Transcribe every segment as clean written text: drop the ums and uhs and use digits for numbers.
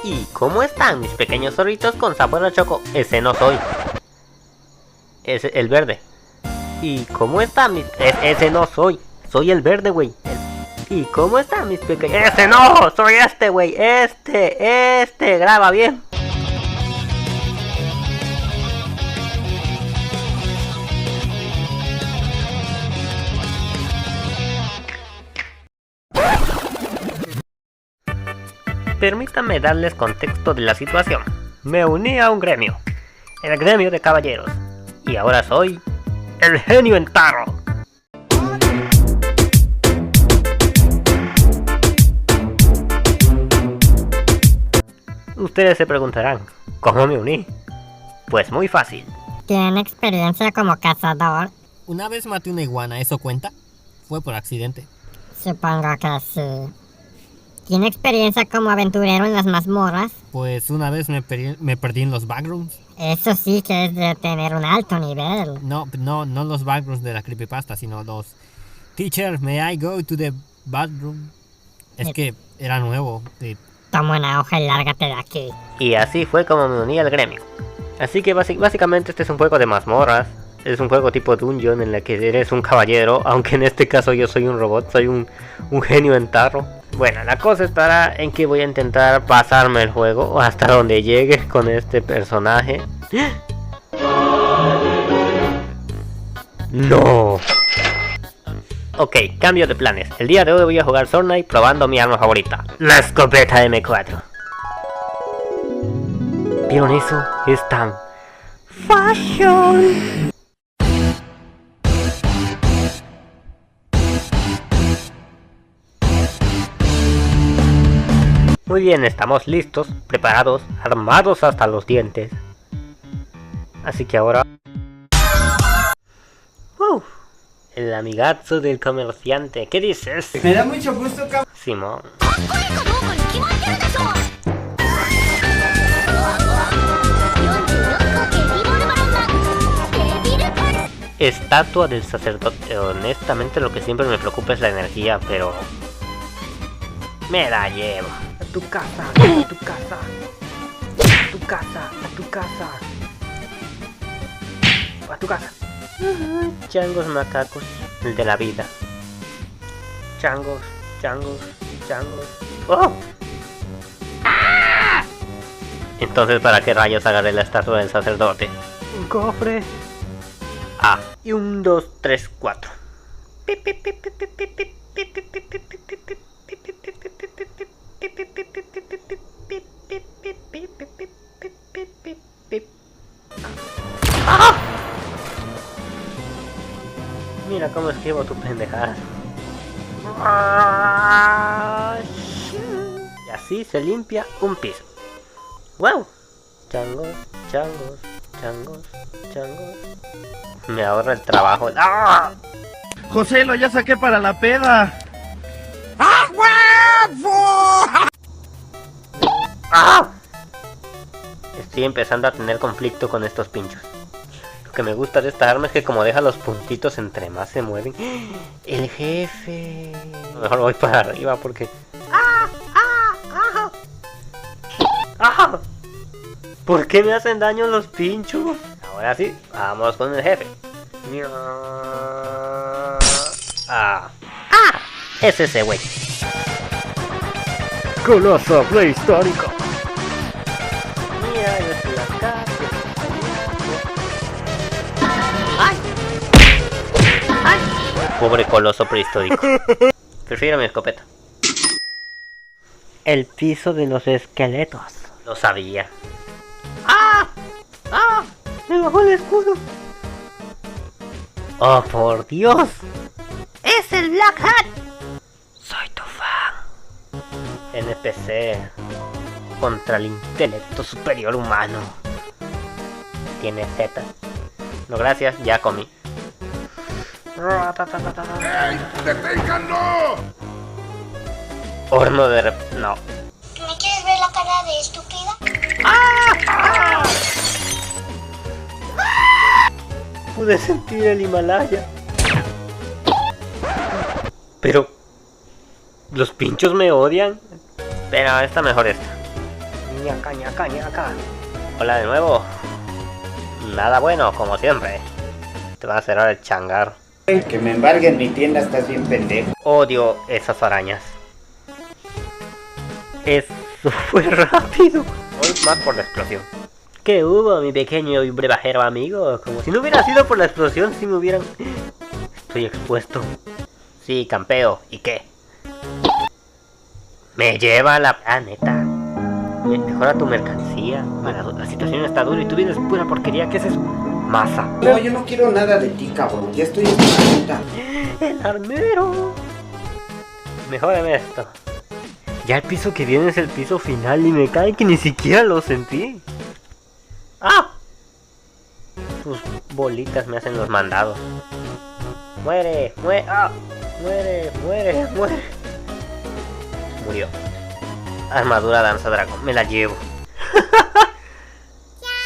¿Y cómo están mis pequeños zorritos con sabor a choco? Ese no soy. Es el verde. ¿Y cómo están mis... ese no soy. Soy el verde, güey. ¿Y cómo están mis pequeños? ¡Ese no! Soy este, güey. Este. Graba bien. Permítanme darles contexto de la situación. Me uní a un gremio. El gremio de caballeros. Y ahora soy... el genio en tarro. Ustedes se preguntarán, ¿cómo me uní? Pues muy fácil. ¿Tiene experiencia como cazador? Una vez maté una iguana, ¿eso cuenta? Fue por accidente. Supongo que sí. ¿Tiene experiencia como aventurero en las mazmorras? Pues una vez me perdí en los backrooms. Eso sí que es de tener un alto nivel. No los backrooms de la creepypasta, sino los... Teacher, may I go to the bathroom? Es que era nuevo. Toma una hoja y lárgate de aquí. Y así fue como me uní al gremio. Así que básicamente este es un juego de mazmorras. Es un juego tipo dungeon en el que eres un caballero, aunque en este caso yo soy un robot, soy un genio en tarro. Bueno, la cosa estará en que voy a intentar pasarme el juego hasta donde llegue con este personaje. ¡No! Ok, cambio de planes. El día de hoy voy a jugar Sword Knight probando mi arma favorita, la escopeta M4. ¿Vieron eso? Es tan... fashion. Muy bien, estamos listos, preparados, armados hasta los dientes. Así que ahora... el amigazo del comerciante. ¿Qué dices? Me da mucho gusto, Simón. Estatua del sacerdote. Honestamente lo que siempre me preocupa es la energía, pero... me la llevo. A tu casa, a tu casa. A tu casa, a tu casa. A tu casa. Changos macacos, el de la vida. Changos. ¡Oh! ¡Ah! Entonces, ¿para qué rayos agarré la estatua del sacerdote? Un cofre. Ah, y 1, 2, 3, 4. ¡Ah! Mira cómo esquivo tu pendejada. Y así se limpia un piso. ¡Wow! Changos. Me ahorra el trabajo. ¡Ah! José, lo ya saqué para la peda. ¡Ah! Estoy empezando a tener conflicto con estos pinchos. Lo que me gusta de esta arma es que como deja los puntitos entre más se mueven. ¡El jefe! Mejor voy para arriba porque... ¡Ah! ¿Por qué me hacen daño los pinchos? Ahora sí, vamos con el jefe. Es ese güey. Coloso prehistórico. Mira, yo estoy acá. ¡Ay! Pobre coloso prehistórico. Prefiero mi escopeta. El piso de los esqueletos. Lo sabía. ¡Ah! Me bajó el escudo. ¡Oh, por Dios! ¡Es el Black Hat! Soy tu fan. NPC contra el intelecto superior humano. Tiene Z. No, gracias, ya comí. ¡Deténganlo! Horno de no. ¿Me quieres ver la cara de estúpida? Pude sentir el Himalaya. Pero... los pinchos me odian. Pero está mejor esta. ñaca, ñaca, ñaca. Hola de nuevo. Nada bueno, como siempre. Te van a cerrar el changar. Que me embarguen mi tienda, estás bien pendejo. Odio esas arañas. Eso fue rápido. Voy más por la explosión. ¿Qué hubo, mi pequeño y brevajero amigo? Como si no hubiera sido por la explosión, si me hubieran... Estoy expuesto. Sí, campeo. ¿Y qué? Me lleva la... Ah, neta. Mejora tu mercancía. La situación está dura y tú vienes pura porquería. ¿Qué es eso? Masa. No, yo no quiero nada de ti, cabrón. Ya estoy en la El armero. Mejórame esto. Ya el piso que viene es el piso final y me cae que ni siquiera lo sentí. ¡Ah! Tus bolitas me hacen los mandados. Muere, muere, ah, muere, muere, muere. Murió. Armadura danza dragón, me la llevo.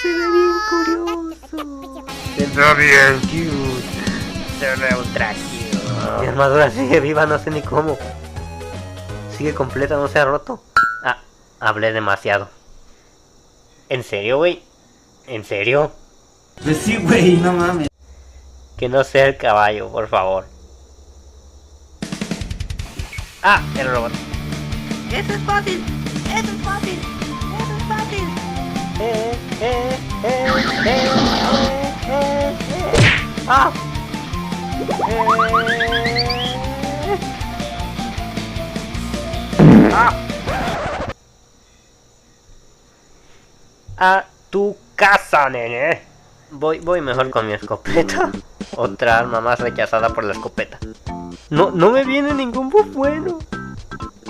Se ve bien curioso. Se ve bien cute. Se ve ultra cute. Mi armadura sigue viva, no sé ni cómo. Sigue completa, no se ha roto. Ah, hablé demasiado. ¿En serio, güey? ¿En serio? Pues sí, güey, no mames. Que no sea el caballo, por favor. Ah, el robot. Eso es fácil. Eso es fácil. Eso es fácil. Ah. Ah. A tu casa, nene. Voy mejor con mi escopeta. Otra arma más rechazada por la escopeta. No me viene ningún buff bueno.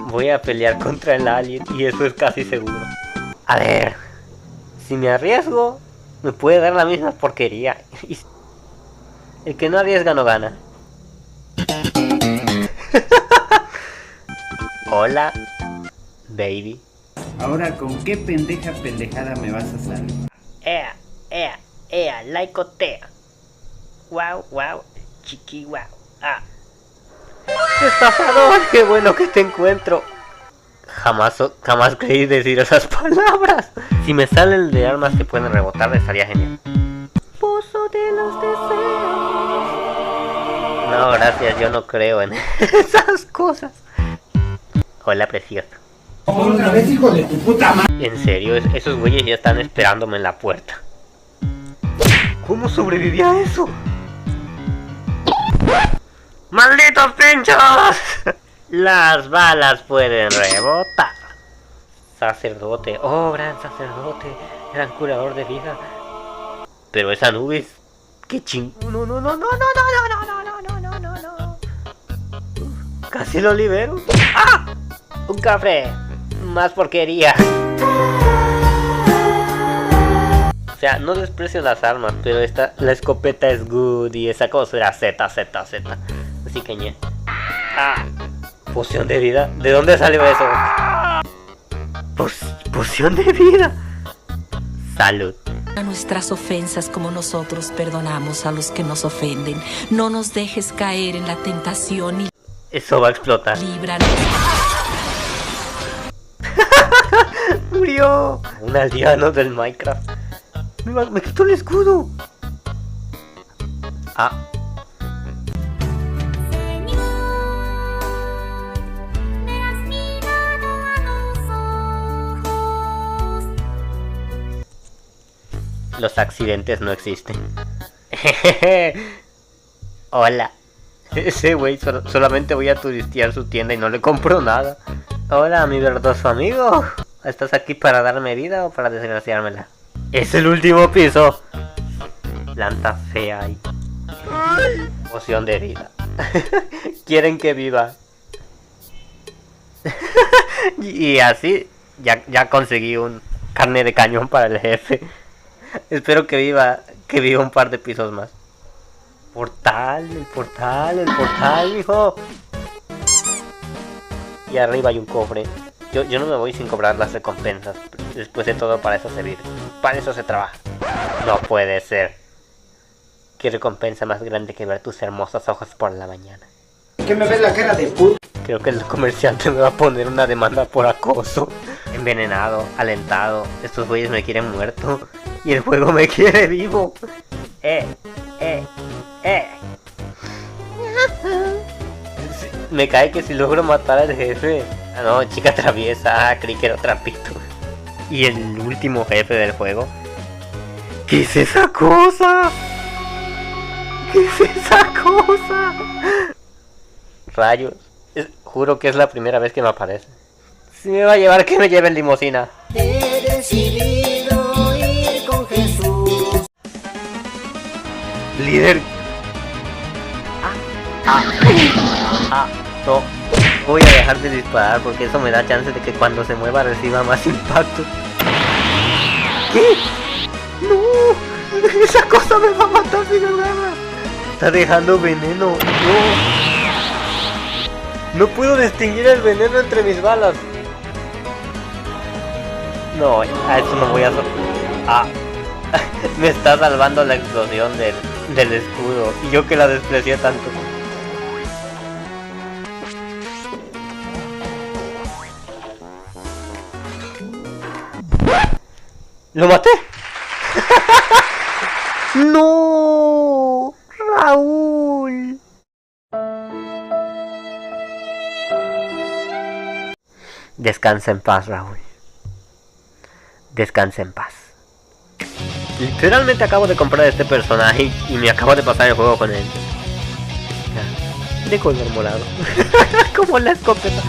Voy a pelear contra el alien y eso es casi seguro. A ver, si me arriesgo, me puede dar la misma porquería. El que no arriesga no gana. Hola, baby. Ahora, ¿con qué pendejada me vas a salir? Laicotea. Wow, chiqui, wow. Ah. ¡Estafador! ¡Qué bueno que te encuentro! Jamás creí decir esas palabras. Si me sale el de armas que pueden rebotar, estaría genial. Pozo de los deseos. No, gracias, yo no creo en esas cosas. Hola, preciosa. Otra vez, hijo de tu puta madre. En serio, esos güeyes ya están esperándome en la puerta. ¿Cómo sobreviví a eso? ¡Malditos pinchos! Las balas pueden rebotar. Sacerdote, oh gran sacerdote, gran curador de vida. Pero esa Anubis, qué ching. No. Casi lo libero. ¡Ah! Un café. Más porquería. O sea, no desprecio las armas, pero la escopeta es good y esa cosa era Z. Así que ñe. Ah, poción de vida. ¿De dónde salió eso? Poción de vida. Salud. A nuestras ofensas como nosotros perdonamos a los que nos ofenden. No nos dejes caer en la tentación y eso va a explotar. líbranos. Murió. Un aldeano del Minecraft. Me quitó el escudo. Ah. Los accidentes no existen. Hola. Ese güey solamente voy a turistear su tienda y no le compro nada. Hola, mi verdoso amigo. ¿Estás aquí para darme vida o para desgraciármela? Es el último piso. Planta fea ahí. Poción de vida. Quieren que viva. Y así ya conseguí un carne de cañón para el jefe. Espero que viva un par de pisos más. El portal, mijo. Y arriba hay un cofre. Yo no me voy sin cobrar las recompensas. Después de todo, para eso se vive. Para eso se trabaja. No puede ser. Qué recompensa más grande que ver tus hermosos ojos por la mañana. ¿Qué me ves la cara de puta? Creo que el comerciante me va a poner una demanda por acoso. envenenado, alentado. Estos güeyes me quieren muerto y el juego me quiere vivo. Me cae que si logro matar al jefe. Ah no, chica traviesa, creí que era trapito. Y el último jefe del juego. ¿Qué es esa cosa? ¿Qué es esa cosa? Rayos, juro que es la primera vez que me aparece. Si me va a llevar, que me lleve en limusina. He decidido ir con Jesús. Líder. No. Voy a dejar de disparar porque eso me da chance de que cuando se mueva reciba más impacto. ¿Qué? No. Esa cosa me va a matar si no gana. Está dejando veneno. No puedo distinguir el veneno entre mis balas. No, a eso no voy a... me está salvando la explosión del escudo. Y yo que la desprecié tanto. ¡Lo maté! ¡No! ¡Raúl! Descansa en paz, Raúl. Descansa en paz. Literalmente acabo de comprar este personaje y me acabo de pasar el juego con él. De color morado. Como la escopeta.